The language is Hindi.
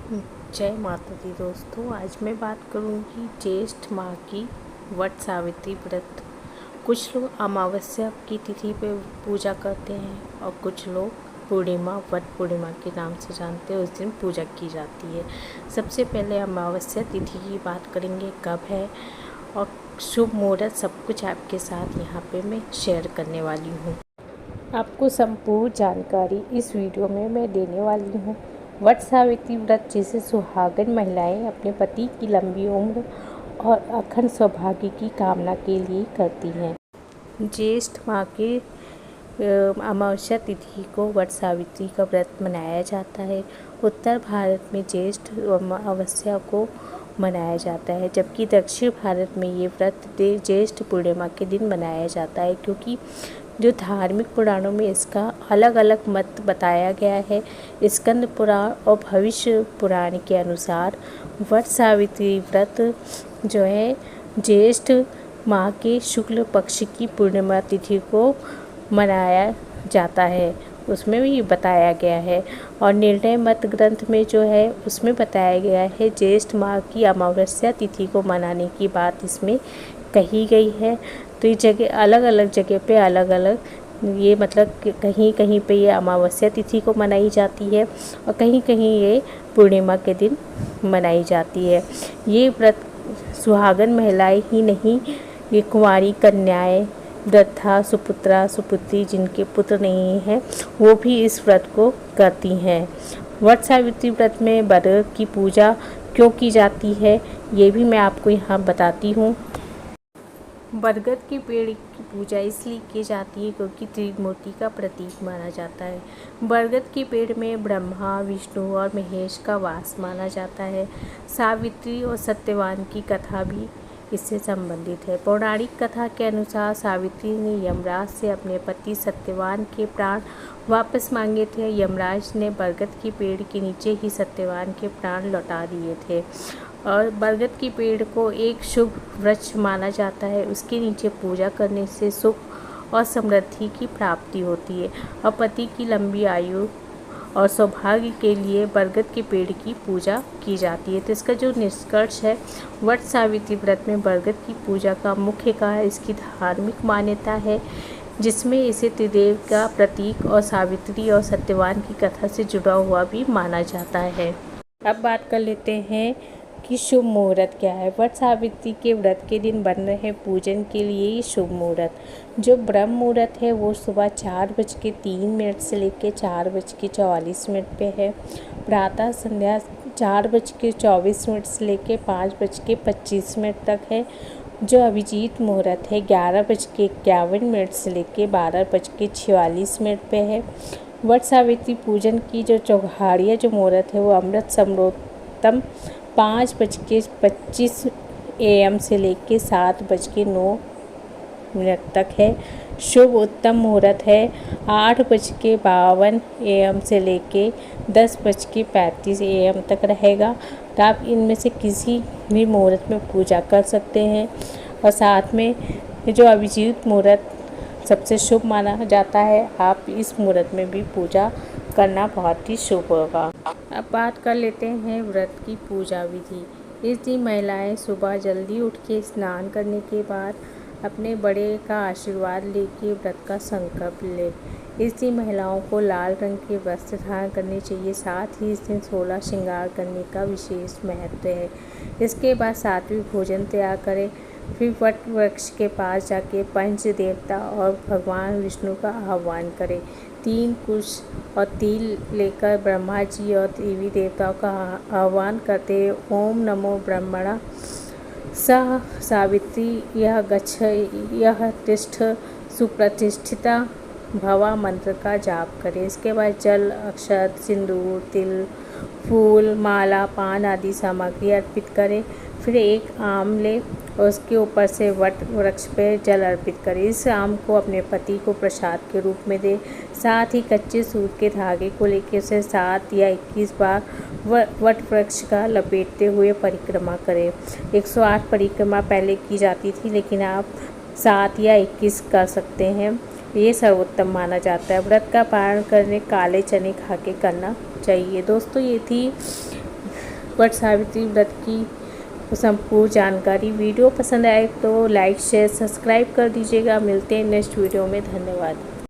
जय माता दी दोस्तों। आज मैं बात करूंगी ज्येष्ठ माह की वट सावित्री व्रत। कुछ लोग अमावस्या की तिथि पे पूजा करते हैं और कुछ लोग पूर्णिमा, वट पूर्णिमा के नाम से जानते हैं, उस दिन पूजा की जाती है। सबसे पहले अमावस्या तिथि की बात करेंगे, कब है और शुभ मुहूर्त, सब कुछ आपके साथ यहाँ पे मैं शेयर करने वाली हूँ। आपको संपूर्ण जानकारी इस वीडियो में मैं देने वाली हूँ। वट सावित्री व्रत जिसे सुहागन महिलाएं अपने पति की लंबी उम्र और अखंड सौभाग्य की कामना के लिए करती हैं। ज्येष्ठ माह के अमावस्या तिथि को वट सावित्री का व्रत मनाया जाता है। उत्तर भारत में ज्येष्ठ अमावस्या को मनाया जाता है, जबकि दक्षिण भारत में ये व्रत ज्येष्ठ पूर्णिमा के दिन मनाया जाता है। क्योंकि जो धार्मिक पुराणों में इसका अलग अलग मत बताया गया है। स्कंद पुराण और भविष्य पुराण के अनुसार वट सावित्री व्रत जो है ज्येष्ठ माह के शुक्ल पक्ष की पूर्णिमा तिथि को मनाया जाता है, उसमें भी बताया गया है। और निर्णय मत ग्रंथ में जो है उसमें बताया गया है ज्येष्ठ माह की अमावस्या तिथि को मनाने की बात इसमें कही गई है। तो ये जगह अलग अलग जगह पे अलग अलग ये मतलब कहीं कहीं पे ये अमावस्या तिथि को मनाई जाती है और कहीं कहीं ये पूर्णिमा के दिन मनाई जाती है। ये व्रत सुहागन महिलाएं ही नहीं, ये कुंवारी कन्याएं, वृद्धा, सुपुत्रा, सुपुत्री जिनके पुत्र नहीं हैं वो भी इस व्रत को करती हैं। वट सावित्री व्रत में बरगद की पूजा क्यों की जाती है ये भी मैं आपको यहाँ बताती हूँ। बरगद के पेड़ की पूजा इसलिए की जाती है क्योंकि त्रिमूर्ति का प्रतीक माना जाता है। बरगद के पेड़ में ब्रह्मा, विष्णु और महेश का वास माना जाता है। सावित्री और सत्यवान की कथा भी इससे संबंधित है। पौराणिक कथा के अनुसार सावित्री ने यमराज से अपने पति सत्यवान के प्राण वापस मांगे थे। यमराज ने बरगद के पेड़ के नीचे ही सत्यवान के प्राण लौटा दिए थे और बरगद के पेड़ को एक शुभ वृक्ष माना जाता है। उसके नीचे पूजा करने से सुख और समृद्धि की प्राप्ति होती है और पति की लंबी आयु और सौभाग्य के लिए बरगद के पेड़ की पूजा की जाती है। तो इसका जो निष्कर्ष है, वट सावित्री व्रत में बरगद की पूजा का मुख्य कारण इसकी धार्मिक मान्यता है, जिसमें इसे त्रिदेव का प्रतीक और सावित्री और सत्यवान की कथा से जुड़ा हुआ भी माना जाता है। अब बात कर लेते हैं कि शुभ मुहूर्त क्या है। वट सावित्री के व्रत के दिन बन रहे पूजन के लिए ये शुभ मुहूर्त जो ब्रह्म मुहूर्त है वो सुबह 4:03 से लेकर 4:44 पे है। प्रातः संध्या 4:24 से लेकर 5:25 तक है। जो अभिजीत मुहूर्त है 11:51 से लेकर 12:46 पे है। वट सावित्री पूजन की जो चौघाड़िया जो मुहूर्त है वो अमृत सर्वोत्तम 5:25 AM से लेकर 7:09 तक है। शुभ उत्तम मुहूर्त है 8:52 AM से लेकर 10:35 AM तक रहेगा। तो आप इनमें से किसी भी मुहूर्त में पूजा कर सकते हैं और साथ में जो अभिजीत मुहूर्त सबसे शुभ माना जाता है, आप इस मुहूर्त में भी पूजा करना बहुत ही शुभ होगा। अब बात कर लेते हैं व्रत की पूजा विधि। इस दिन महिलाएं सुबह जल्दी उठ के स्नान करने के बाद अपने बड़े का आशीर्वाद लेके व्रत का संकल्प ले। इस दिन महिलाओं को लाल रंग के वस्त्र धारण करने चाहिए। साथ ही इस दिन 16 श्रृंगार करने का विशेष महत्व है। इसके बाद सात्विक भोजन तैयार करें। फिर वट वृक्ष के पास जाके पंच देवता और भगवान विष्णु का आह्वान करें। 3 कुश और तिल लेकर ब्रह्मा जी और देवी देवताओं का आह्वान करते हुए ओम नमो ब्रह्मणा स सावित्री यह गच्छ यह तिष्ठ सुप्रतिष्ठिता भवा मंत्र का जाप करें। इसके बाद जल, अक्षत, सिंदूर, तिल, फूल, माला, पान आदि सामग्री अर्पित करें। फिर एक आम लें और उसके ऊपर से वट वृक्ष पर जल अर्पित करें। इस आम को अपने पति को प्रसाद के रूप में दें। साथ ही कच्चे सूत के धागे को लेकर उसे 7 या 21 बार वट वृक्ष का लपेटते हुए परिक्रमा करें। 108 परिक्रमा पहले की जाती थी, लेकिन आप 7 या 21 कर सकते हैं। ये सर्वोत्तम माना जाता है। व्रत का पालन करने काले चने खा के करना चाहिए। दोस्तों, ये थी वट सावित्री व्रत की संपूर्ण जानकारी। वीडियो पसंद आए तो लाइक शेयर सब्सक्राइब कर दीजिएगा। मिलते हैं नेक्स्ट वीडियो में। धन्यवाद।